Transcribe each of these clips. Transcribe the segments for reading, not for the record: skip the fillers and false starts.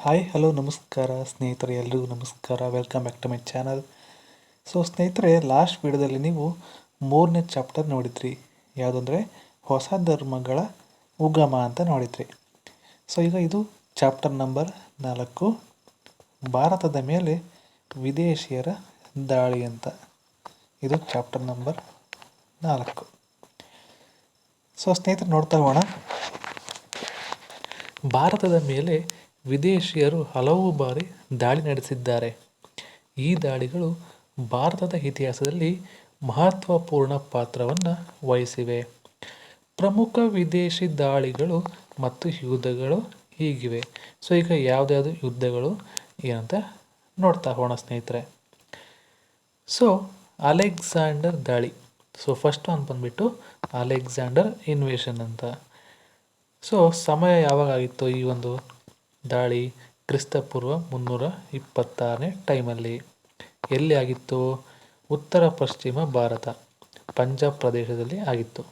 Hi hello ನಮಸ್ಕಾರ ಸ್ನೇಹಿತರೆ, ಎಲ್ರಿಗೂ ನಮಸ್ಕಾರ. Welcome back to my channel. ಸ್ನೇಹಿತರೆ, ಲಾಸ್ಟ್ ವಿಡಿಯೋದಲ್ಲಿ ನೀವು 3ನೇ ಚಾಪ್ಟರ್ ನೋಡಿದ್ರಿ. ಯಾವುದಂದರೆ ಹೊಸ ಧರ್ಮಗಳ ಉಗಮ ಅಂತ ನೋಡಿದ್ರಿ. ಈಗ ಇದು ಚಾಪ್ಟರ್ ನಂಬರ್ 4, ಭಾರತದ ಮೇಲೆ ವಿದೇಶಿಯರ ದಾಳಿ ಅಂತ. ಇದು ಚಾಪ್ಟರ್ ನಂಬರ್ 4. ಸ್ನೇಹಿತರೆ, ನೋಡ್ತಾ ಹೋಗೋಣ. ಭಾರತದ ಮೇಲೆ ವಿದೇಶಿಯರು ಹಲವು ಬಾರಿ ದಾಳಿ ನಡೆಸಿದ್ದಾರೆ. ಈ ದಾಳಿಗಳು ಭಾರತದ ಇತಿಹಾಸದಲ್ಲಿ ಮಹತ್ವಪೂರ್ಣ ಪಾತ್ರವನ್ನು ವಹಿಸಿವೆ. ಪ್ರಮುಖ ವಿದೇಶಿ ದಾಳಿಗಳು ಮತ್ತು ಯುದ್ಧಗಳು ಹೀಗಿವೆ. ಈಗ ಯಾವುದ್ಯಾವುದು ಯುದ್ಧಗಳು ಏನಂತ ನೋಡ್ತಾ ಹೋಗೋಣ ಸ್ನೇಹಿತರೆ. ಅಲೆಕ್ಸಾಂಡರ್ ದಾಳಿ. ಫಸ್ಟ್ ಒಂದು ಬಂದ್ಬಿಟ್ಟು ಅಲೆಕ್ಸಾಂಡರ್ ಇನ್ವೇಷನ್ ಅಂತ. ಸಮಯ ಯಾವಾಗಾಗಿತ್ತು ಈ ಒಂದು ದಾಳಿ? ಕ್ರಿಸ್ತಪೂರ್ವ 326ನೇ ಟೈಮಲ್ಲಿ. ಎಲ್ಲಿ ಆಗಿತ್ತು? ಉತ್ತರ ಪಶ್ಚಿಮ ಭಾರತ, ಪಂಜಾಬ್ ಪ್ರದೇಶದಲ್ಲಿ ಆಗಿತ್ತು.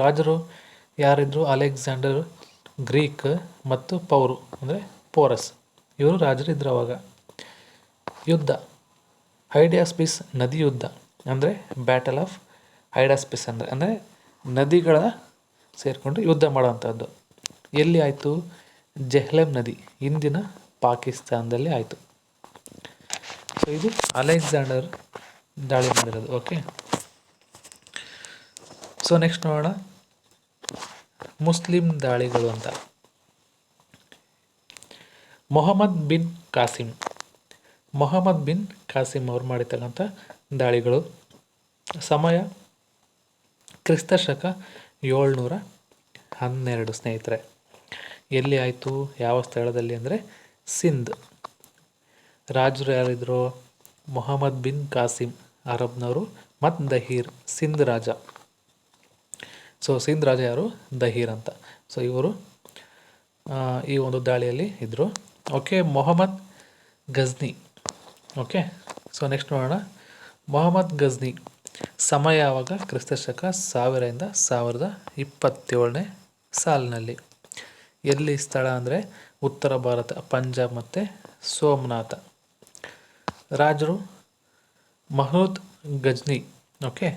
ರಾಜರು ಯಾರಿದ್ರು? ಅಲೆಕ್ಸಾಂಡರ್ ಗ್ರೀಕ್ ಮತ್ತು ಪೌರು ಅಂದರೆ ಪೋರಸ್, ಇವರು ರಾಜರು ಇದ್ರು ಅವಾಗ. ಯುದ್ಧ ಹೈಡಾಸ್ಪಿಸ್ ನದಿ ಯುದ್ಧ ಅಂದರೆ ಬ್ಯಾಟಲ್ ಆಫ್ ಹೈಡಾಸ್ಪಿಸ್ ಅಂದರೆ ನದಿಗಳ ಸೇರಿಕೊಂಡು ಯುದ್ಧ ಮಾಡೋವಂಥದ್ದು. ಎಲ್ಲಿ ಆಯಿತು? ಜೆಹ್ಲಮ್ ನದಿ, ಇಂದಿನ ಪಾಕಿಸ್ತಾನದಲ್ಲಿ ಆಯಿತು. ಇದು ಅಲೆಕ್ಸಾಂಡರ್ ದಾಳಿ ಮಾಡಿರೋದು. ಓಕೆ, ನೆಕ್ಸ್ಟ್ ನೋಡೋಣ ಮುಸ್ಲಿಂ ದಾಳಿಗಳು ಅಂತ. ಮೊಹಮ್ಮದ್ ಬಿನ್ ಕಾಸಿಂ ಅವರು ಮಾಡಿರ್ತಕ್ಕಂಥ ದಾಳಿಗಳು. ಸಮಯ ಕ್ರಿಸ್ತಶಕ 712 ಸ್ನೇಹಿತರೆ. ಎಲ್ಲಿ ಆಯಿತು? ಯಾವ ಸ್ಥಳದಲ್ಲಿ ಅಂದರೆ ಸಿಂಧ್. ರಾಜರು ಯಾರಿದ್ರು? ಮೊಹಮ್ಮದ್ ಬಿನ್ ಕಾಸಿಂ ಅರಬ್ನವರು ಮತ್ತು ದಹೀರ್ ಸಿಂಧ್ ರಾಜ. ಸಿಂಧ್ ರಾಜ ಯಾರು? ದಹೀರ್ ಅಂತ. ಇವರು ಈ ಒಂದು ದಾಳಿಯಲ್ಲಿ ಇದ್ದರು. Okay, Mohammad Ghazni. Okay, next ನೋಡೋಣ ಮೊಹಮ್ಮದ್ ಗಜ್ನಿ. ಸಮಯ ಯಾವಾಗ? ಕ್ರಿಸ್ತಶಕ 1000ರಿಂದ 1027ನೇ ಸಾಲಿನಲ್ಲಿ. ಎಲ್ಲಿ ಸ್ಥಳ ಅಂದರೆ ಉತ್ತರ ಭಾರತ, ಪಂಜಾಬ್ ಮತ್ತು ಸೋಮನಾಥ. ರಾಜರು ಮಹಮೂದ್ ಗಜ್ನಿ. ಓಕೆ,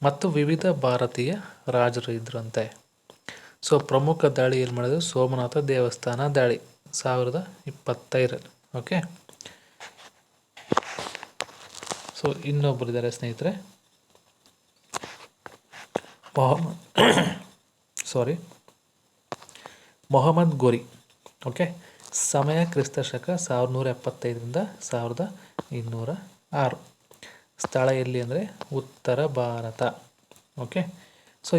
ಮತ್ತು ವಿವಿಧ ಭಾರತೀಯ ರಾಜರು ಇದ್ರಂತೆ. ಪ್ರಮುಖ ದಾಳಿ ಏನು ಮಾಡಿದ್ರು? ಸೋಮನಾಥ ದೇವಸ್ಥಾನ ದಾಳಿ 1025. ಓಕೆ, ಇನ್ನೊಬ್ಬರಿದ್ದಾರೆ ಸ್ನೇಹಿತರೆ, ಮೊಹಮ್ಮದ್ ಗೋರಿ. ಓಕೆ, ಸಮಯ ಕ್ರಿಸ್ತಶಕ 1175ರಿಂದ 1206. ಸ್ಥಳ ಎಲ್ಲಿ ಅಂದರೆ ಉತ್ತರ ಭಾರತ. ಓಕೆ,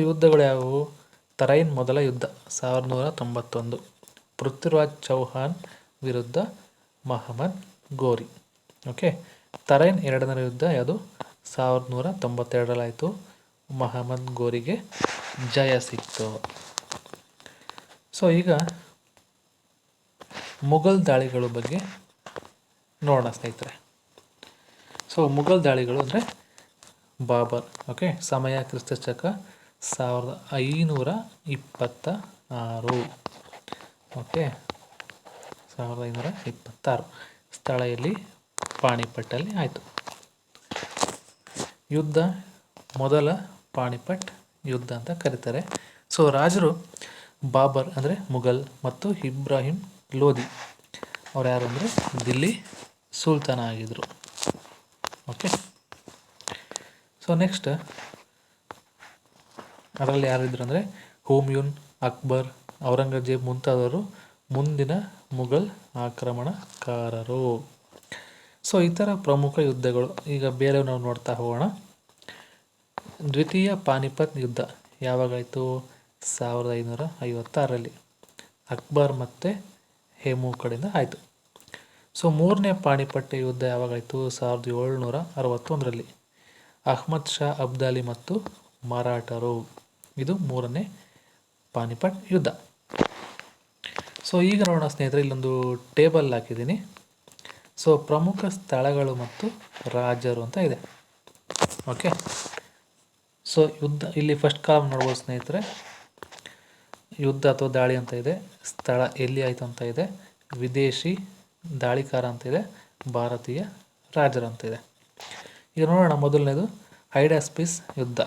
ಯುದ್ಧಗಳು ಯಾವುವು? ತರೈನ್ ಮೊದಲ ಯುದ್ಧ 1191, ಪೃಥ್ವಿರಾಜ್ ಚೌಹಾನ್ ವಿರುದ್ಧ ಮೊಹಮ್ಮದ್ ಗೋರಿ. ಓಕೆ, ತರೈನ್ ಎರಡನೇ ಯುದ್ಧ ಯಾವುದು? 1192 ಆಯಿತು. ಮೊಹಮ್ಮದ್ ಗೋರಿಗೆ ಜಯ ಸಿಕ್ತು. ಈಗ ಮುಘಲ್ ದಾಳಿಗಳ ಬಗ್ಗೆ ನೋಡೋಣ ಸ್ನೇಹಿತರೆ. ಮುಘಲ್ ದಾಳಿಗಳು ಅಂದರೆ ಬಾಬರ್. ಓಕೆ, ಸಮಯ ಕ್ರಿಸ್ತಶಕ 1526. ಓಕೆ, 1526. ಸ್ಥಳ ಎಲ್ಲಿ? ಪಾಣಿಪಟ್ಟಲ್ಲಿ ಆಯಿತು. ಯುದ್ಧ ಮೊದಲ ಪಾಣಿಪಟ್ ಯುದ್ಧ ಅಂತ ಕರೀತಾರೆ. ರಾಜರು ಬಾಬರ್ ಅಂದರೆ ಮುಘಲ್ ಮತ್ತು ಇಬ್ರಾಹಿಂ ಲೋಧಿ ಅವ್ರು ಯಾರು ಅಂದರೆ ದಿಲ್ಲಿ ಸುಲ್ತಾನ ಆಗಿದ್ದರು. ಓಕೆ, ನೆಕ್ಸ್ಟ್ ಅದರಲ್ಲಿ ಯಾರಿದ್ರು ಅಂದರೆ ಹುಮಾಯೂನ್, ಅಕ್ಬರ್, ಔರಂಗಜೇಬ್ ಮುಂತಾದವರು ಮುಂದಿನ ಮುಘಲ್ ಆಕ್ರಮಣಕಾರರು. ಇತರ ಪ್ರಮುಖ ಯುದ್ಧಗಳು ಈಗ ಬೇರೆ ನಾವು ನೋಡ್ತಾ ಹೋಗೋಣ. ದ್ವಿತೀಯ ಪಾನಿಪತ್ ಯುದ್ಧ ಯಾವಾಗಾಯಿತು? 1556ರಲ್ಲಿ ಅಕ್ಬರ್ ಮತ್ತು ಹೇಮು ಕಡೆಯಿಂದ ಆಯಿತು. ಮೂರನೇ ಪಾಣಿಪಟ್ ಯುದ್ಧ ಯಾವಾಗಾಯಿತು? 1761ರಲ್ಲಿ ಅಹ್ಮದ್ ಶಾ ಅಬ್ದಾಲಿ ಮತ್ತು ಮರಾಠರು. ಇದು ಮೂರನೇ ಪಾನಿಪಟ್ ಯುದ್ಧ. ಈಗ ನೋಡೋಣ ಸ್ನೇಹಿತರೆ, ಇಲ್ಲೊಂದು ಟೇಬಲ್ ಹಾಕಿದ್ದೀನಿ. ಪ್ರಮುಖ ಸ್ಥಳಗಳು ಮತ್ತು ರಾಜರು ಅಂತ ಇದೆ. ಓಕೆ, ಯುದ್ಧ ಇಲ್ಲಿ ಫಸ್ಟ್ ಕಾಲಮ್ ನೋಡ್ಬೋದು ಸ್ನೇಹಿತರೆ. ಯುದ್ಧ ಅಥವಾ ದಾಳಿ ಅಂತ ಇದೆ, ಸ್ಥಳ ಎಲ್ಲಿ ಆಯಿತು ಅಂತ ಇದೆ, ವಿದೇಶಿ ದಾಳಿಕಾರ ಅಂತ ಇದೆ, ಭಾರತೀಯ ರಾಜರಂತ ಇದೆ. ಈಗ ನೋಡೋಣ. ಮೊದಲನೇದು ಹೈಡಾಸ್ಪಿಸ್ ಯುದ್ಧ.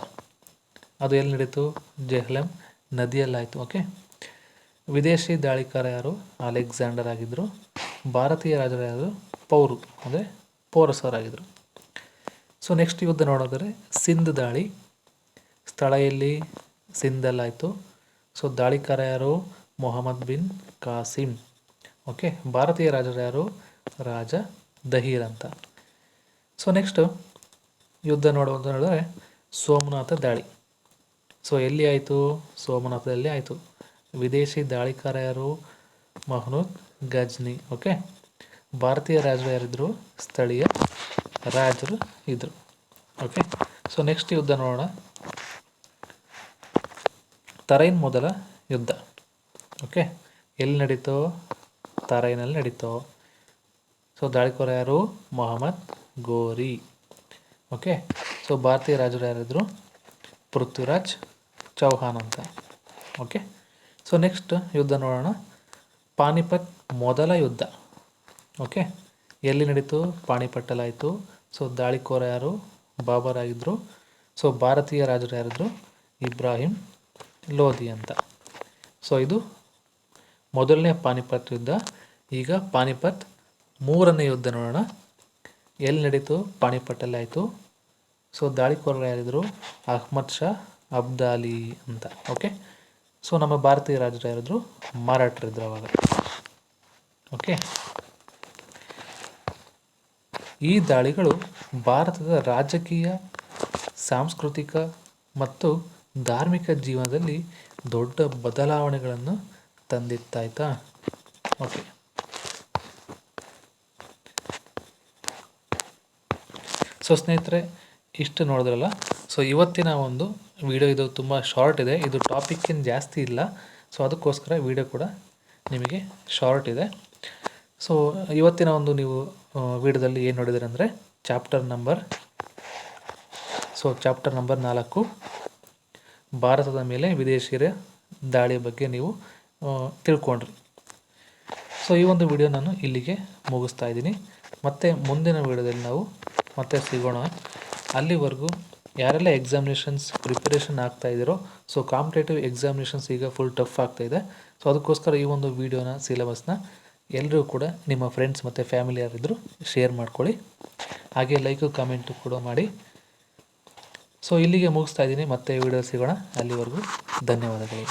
ಅದು ಎಲ್ಲಿ ನಡೀತು? ಜೆಹ್ಲೆಮ್ ನದಿಯಲ್ಲಾಯಿತು. ಓಕೆ. ವಿದೇಶಿ ದಾಳಿಕಾರ ಯಾರು? ಅಲೆಕ್ಸಾಂಡರ್ ಆಗಿದ್ದರು. ಭಾರತೀಯ ರಾಜರು ಯಾರು? ಪೌರು ಅಂದರೆ ಪೋರಸರಾಗಿದ್ದರು. ಸೊ ನೆಕ್ಸ್ಟ್ ಯುದ್ಧ ನೋಡೋದಾದರೆ ಸಿಂಧ್ ದಾಳಿ. ಸ್ಥಳ ಎಲ್ಲಿ? ಸಿಂಧಲ್ಲಾಯಿತು. ಸೊ ದಾಳಿಕಾರ ಯಾರು? ಮೊಹಮ್ಮದ್ ಬಿನ್ ಕಾಸಿಮ್. ಓಕೆ. ಭಾರತೀಯ ರಾಜರು ಯಾರು? ರಾಜ ದಹೀರ್ ಅಂತ. ಸೊ ನೆಕ್ಸ್ಟು ಯುದ್ಧ ನೋಡೋದು ನೋಡಿದ್ರೆ ಸೋಮನಾಥ ದಾಳಿ. ಸೊ ಎಲ್ಲಿ ಆಯಿತು? ಸೋಮನಾಥದಲ್ಲಿ ಆಯಿತು. ವಿದೇಶಿ ದಾಳಿಕಾರ ಯಾರು? ಮಹಮೂದ್ ಗಜ್ನಿ. ಓಕೆ. ಭಾರತೀಯ ರಾಜರು ಯಾರಿದ್ರು? ಸ್ಥಳೀಯ ರಾಜರು ಇದ್ದರು. ಓಕೆ. ಸೊ ನೆಕ್ಸ್ಟ್ ಯುದ್ಧ ನೋಡೋಣ. ತರೈನ್ ಮೊದಲ ಯುದ್ಧ. ಓಕೆ. ಎಲ್ಲಿ ನಡೀತೋ? ತರೈನಲ್ಲಿ ನಡೀತೋ. ಸೊ ದಾಳಿಕೋರ ಯಾರು? ಮೊಹಮ್ಮದ್ ಗೋರಿ. ಓಕೆ. ಸೊ ಭಾರತೀಯ ರಾಜರು ಯಾರಿದ್ರು? ಪೃಥ್ವಿರಾಜ್ ಚೌಹಾನ್ ಅಂತ. ಓಕೆ. ಸೊ ನೆಕ್ಸ್ಟ್ ಯುದ್ಧ ನೋಡೋಣ. ಪಾನಿಪತ್ ಮೊದಲ ಯುದ್ಧ. ಓಕೆ. ಎಲ್ಲಿ ನಡೀತು? ಪಾಣಿಪಟ್ಟಲಾಯಿತು. ಸೊ ದಾಳಿಕೋರ ಯಾರು? ಬಾಬರ್ ಆಗಿದ್ದರು. ಸೊ ಭಾರತೀಯ ರಾಜರು ಯಾರಿದ್ರು? ಇಬ್ರಾಹಿಂ ಲೋಧಿ ಅಂತ. ಸೊ ಇದು ಮೊದಲನೇ ಪಾನಿಪತ್ ಯುದ್ಧ. ಈಗ ಪಾನಿಪತ್ ಮೂರನೇ ಯುದ್ಧ ನೋಡೋಣ. ಎಲ್ಲಿ ನಡೀತು? ಪಾಣಿಪಟ್ಟಲ್ಲಿ ಆಯಿತು. ಸೊ ದಾಳಿಕೋರರು ಯಾರಿದ್ರು? ಅಹ್ಮದ್ ಶಾ ಅಬ್ದಾಲಿ ಅಂತ. ಓಕೆ. ಸೊ ನಮ್ಮ ಭಾರತೀಯ ರಾಜರು ಯಾರಿದ್ರು? ಮರಾಠರಿದ್ರು ಅವಾಗ. ಓಕೆ. ಈ ದಾಳಿಗಳು ಭಾರತದ ರಾಜಕೀಯ, ಸಾಂಸ್ಕೃತಿಕ ಮತ್ತು ಧಾರ್ಮಿಕ ಜೀವನದಲ್ಲಿ ದೊಡ್ಡ ಬದಲಾವಣೆಗಳನ್ನು ತಂದಿತ್ತಾಯ್ತಾ. ಓಕೆ. ಸೊ ಸ್ನೇಹಿತರೆ, ಇಷ್ಟು ನೋಡಿದ್ರಲ್ಲ. ಸೊ ಇವತ್ತಿನ ಒಂದು ವಿಡಿಯೋ ಇದು ತುಂಬ ಶಾರ್ಟ್ ಇದೆ. ಇದು ಟಾಪಿಕ್ ಏನು ಜಾಸ್ತಿ ಇಲ್ಲ. ಸೊ ಅದಕ್ಕೋಸ್ಕರ ವಿಡಿಯೋ ಕೂಡ ನಿಮಗೆ ಶಾರ್ಟ್ ಇದೆ. ಸೊ ಇವತ್ತಿನ ಒಂದು ನೀವು ವಿಡಿಯೋದಲ್ಲಿ ಏನು ನೋಡಿದರೆ ಅಂದರೆ ಚಾಪ್ಟರ್ ನಂಬರ್ 4 ಭಾರತದ ಮೇಲೆ ವಿದೇಶಿಯರ ದಾಳಿಯ ಬಗ್ಗೆ ನೀವು ತಿಳ್ಕೊಂಡ್ರಿ. ಸೊ ಈ ಒಂದು ವಿಡಿಯೋ ನಾನು ಇಲ್ಲಿಗೆ ಮುಗಿಸ್ತಾ ಇದ್ದೀನಿ. ಮತ್ತು ಮುಂದಿನ ವಿಡಿಯೋದಲ್ಲಿ ನಾವು ಮತ್ತೆ ಸಿಗೋಣ. ಅಲ್ಲಿವರೆಗೂ ಯಾರೆಲ್ಲ ಎಕ್ಸಾಮಿನೇಷನ್ಸ್ ಪ್ರಿಪರೇಷನ್ ಆಗ್ತಾಯಿದ್ದೀರೋ, ಸೊ ಕಾಂಪಿಟೇಟಿವ್ ಎಕ್ಸಾಮಿನೇಷನ್ಸ್ ಈಗ ಫುಲ್ ಟಫ್ ಆಗ್ತಾಯಿದೆ. ಸೊ ಅದಕ್ಕೋಸ್ಕರ ಈ ಒಂದು ವಿಡಿಯೋನ ಸಿಲೆಬಸ್ನ ಎಲ್ಲರೂ ಕೂಡ ನಿಮ್ಮ ಫ್ರೆಂಡ್ಸ್ ಮತ್ತು ಫ್ಯಾಮಿಲಿ ಯಾರಿದ್ದರೂ ಶೇರ್ ಮಾಡ್ಕೊಳ್ಳಿ. ಹಾಗೆ ಲೈಕು ಕಮೆಂಟು ಕೂಡ ಮಾಡಿ. ಸೊ ಇಲ್ಲಿಗೆ ಮುಗಿಸ್ತಾ ಇದ್ದೀನಿ. ಮತ್ತೆ ವಿಡಿಯೋ ಸಿಗೋಣ. ಅಲ್ಲಿವರೆಗೂ ಧನ್ಯವಾದಗಳು.